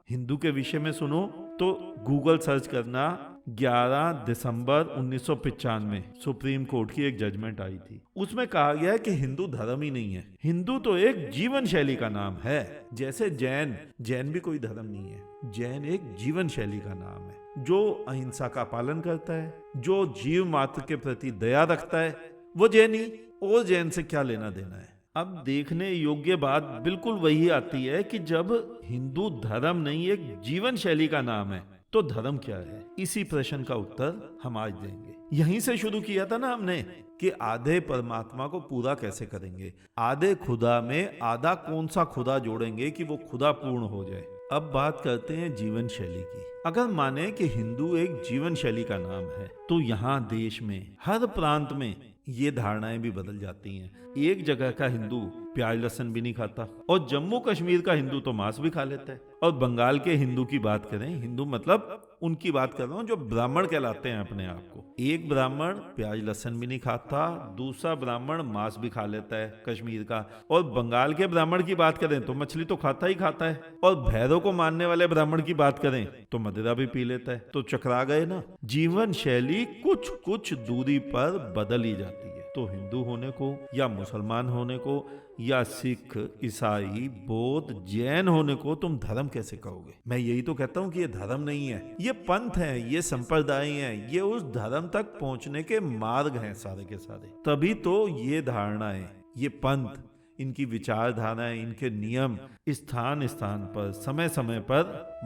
हिंदू के विषय में सुनो तो गूगल सर्च करना। 11 दिसंबर 1995 सुप्रीम कोर्ट की एक जजमेंट आई थी। उसमें कहा गया है कि हिंदू धर्म ही नहीं है, हिंदू तो एक जीवन शैली का नाम है। जैसे जैन भी कोई धर्म नहीं है, जैन एक जीवन शैली का नाम है जो अहिंसा का पालन करता है, जो जीव मात्र के प्रति दया रखता है, वो जैनी। और जैन से क्या लेना देना है। अब देखने योग्य बात बिल्कुल वही आती है कि जब हिंदू धर्म नहीं एक जीवन शैली का नाम है तो धर्म क्या है। इसी प्रश्न का उत्तर हम आज देंगे। यहीं से शुरू किया था ना हमने कि आधे परमात्मा को पूरा कैसे करेंगे, आधे खुदा में आधा कौन सा खुदा जोड़ेंगे कि वो खुदा पूर्ण हो जाए। अब बात करते हैं जीवन शैली की। अगर माने कि हिंदू एक जीवन शैली का नाम है तो यहाँ देश में हर प्रांत में ये धारणाएं भी बदल जाती हैं। एक जगह का हिंदू प्याज लहसुन भी नहीं खाता और जम्मू कश्मीर का हिंदू तो मांस भी खा लेता है। और बंगाल के हिंदू की बात करें, हिंदू मतलब उनकी बात कर रहा हूँ जो ब्राह्मण कहलाते हैं अपने आप को। एक ब्राह्मण प्याज लहसुन भी नहीं खाता, दूसरा ब्राह्मण मांस भी खा लेता है कश्मीर का। और बंगाल के ब्राह्मण की बात करें तो मछली तो खाता ही खाता है। और भैरव को मानने वाले ब्राह्मण की बात करें तो मदिरा भी पी लेता है। तो चकरा गए ना। जीवन शैली कुछ कुछ दूरी पर बदल ही जाती है। तो हिंदू होने को या मुसलमान होने को या सिख, ईसाई, बौद्ध, जैन होने को तुम धर्म कैसे कहोगे। मैं यही तो कहता हूँ कि ये धर्म नहीं है, ये पंथ है, ये संप्रदाय है, ये उस धर्म तक पहुंचने के मार्ग हैं सारे के सारे। तभी तो ये धारणाएं, ये पंथ, इनकी विचारधाराएं, इनके नियम स्थान स्थान पर समय समय पर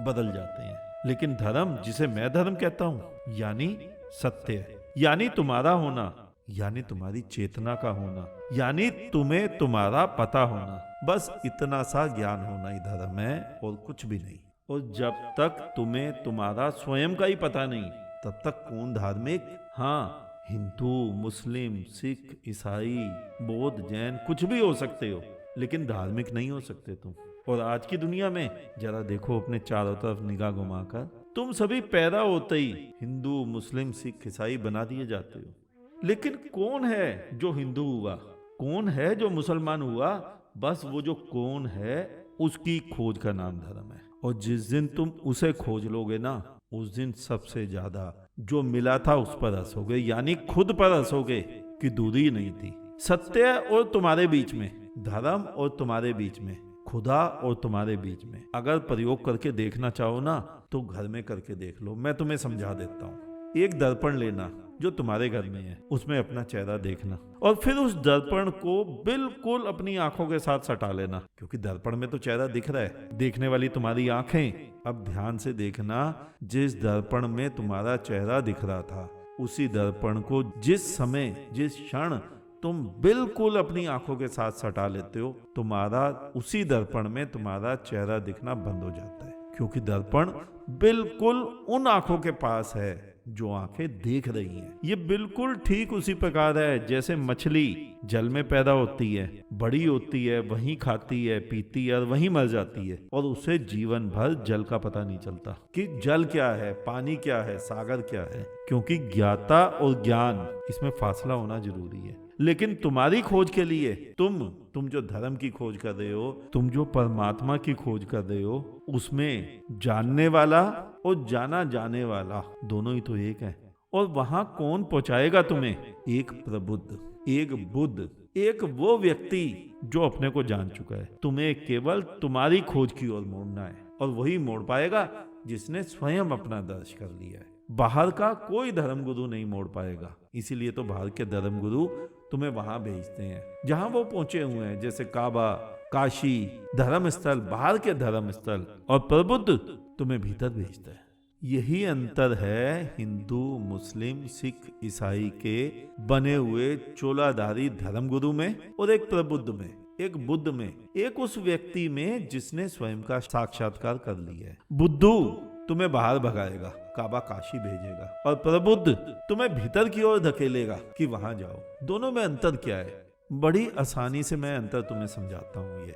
बदल जाते हैं। लेकिन धर्म, जिसे मैं धर्म कहता हूँ, यानी सत्य, यानी तुम्हारा होना, यानी तुम्हारी चेतना का होना, यानी तुम्हें तुम्हारा पता होना, बस इतना सा ज्ञान होना ही धर्म है और कुछ भी नहीं। और जब तक तुम्हें तुम्हारा स्वयं का ही पता नहीं तब तक कौन धार्मिक। हाँ, हिंदू, मुस्लिम, सिख, ईसाई, बौद्ध, जैन कुछ भी हो सकते हो, लेकिन धार्मिक नहीं हो सकते तुम। और आज की दुनिया में जरा देखो अपने चारों तरफ निगाह घुमाकर, तुम सभी पैदा होते ही हिंदू, मुस्लिम, सिख, ईसाई बना दिए जाते हो। लेकिन कौन है जो हिंदू हुआ, कौन है जो मुसलमान हुआ, बस वो जो कौन है उसकी खोज का नाम धर्म है। और जिस दिन तुम उसे खोज लोगे ना, उस दिन सबसे ज्यादा जो मिला था उस पर हंसोगे, यानी खुद पर हंसोगे कि दूरी नहीं थी। सत्य और तुम्हारे बीच में, धर्म और तुम्हारे बीच में, खुदा और तुम्हारे बीच में अगर प्रयोग करके देखना चाहो ना तो घर में करके देख लो। मैं तुम्हें समझा देता हूँ। एक दर्पण लेना जो तुम्हारे घर में है, उसमें अपना चेहरा देखना और फिर उस दर्पण को बिल्कुल अपनी आंखों के साथ सटा लेना, क्योंकि दर्पण में तो चेहरा दिख रहा है, देखने वाली तुम्हारी आंखें। अब ध्यान से देखना, जिस दर्पण में तुम्हारा चेहरा दिख रहा था, उसी दर्पण को जिस समय, जिस क्षण तुम बिल्कुल अपनी आंखों के साथ सटा लेते हो, तुम्हारा उसी दर्पण में तुम्हारा चेहरा दिखना बंद हो जाता है, क्योंकि दर्पण बिल्कुल उन आंखों के पास है जो आंखें देख रही हैं। ये बिल्कुल ठीक उसी प्रकार है जैसे मछली जल में पैदा होती है, बड़ी होती है, वहीं खाती है, पीती है और वहीं मर जाती है, और उसे जीवन भर जल का पता नहीं चलता कि जल क्या है, पानी क्या है, सागर क्या है, क्योंकि ज्ञाता और ज्ञान, इसमें फासला होना जरूरी है। लेकिन तुम्हारी खोज के लिए, तुम जो धर्म की खोज कर रहे हो, तुम जो परमात्मा की खोज कर रहे हो, उसमें जानने वाला और जाना जाने वाला दोनों ही तो एक है। और वहां कौन पहुंचाएगा तुम्हें? एक प्रबुद्ध, एक बुद्ध, एक वो व्यक्ति जो अपने को जान चुका है। तुम्हें केवल तुम्हारी खोज की ओर मोड़ना है, और वही मोड़ पाएगा जिसने स्वयं अपना दर्श कर लिया है। बाहर का कोई धर्मगुरु नहीं मोड़ पाएगा। इसीलिए तो बाहर के धर्मगुरु तुम्हें वहां भेजते हैं जहां वो पहुंचे हुए हैं, जैसे काबा, काशी, धर्म स्थल, बाहर के धर्म स्थल, और प्रबुद्ध तुम्हें भीतर भेजता है। यही अंतर है हिंदू, मुस्लिम, सिख, ईसाई के बने हुए चोलाधारी धर्मगुरु में और एक प्रबुद्ध में, एक बुद्ध में, एक उस व्यक्ति में जिसने स्वयं का साक्षात्कार कर लिया है। बुद्धू तुम्हें बाहर भगाएगा, काबा काशी भेजेगा, और प्रबुद्ध तुम्हें भीतर की ओर धकेलेगा कि वहां जाओ। दोनों में अंतर क्या है? बड़ी आसानी से मैं अंतर तुम्हें समझाता हूं। ये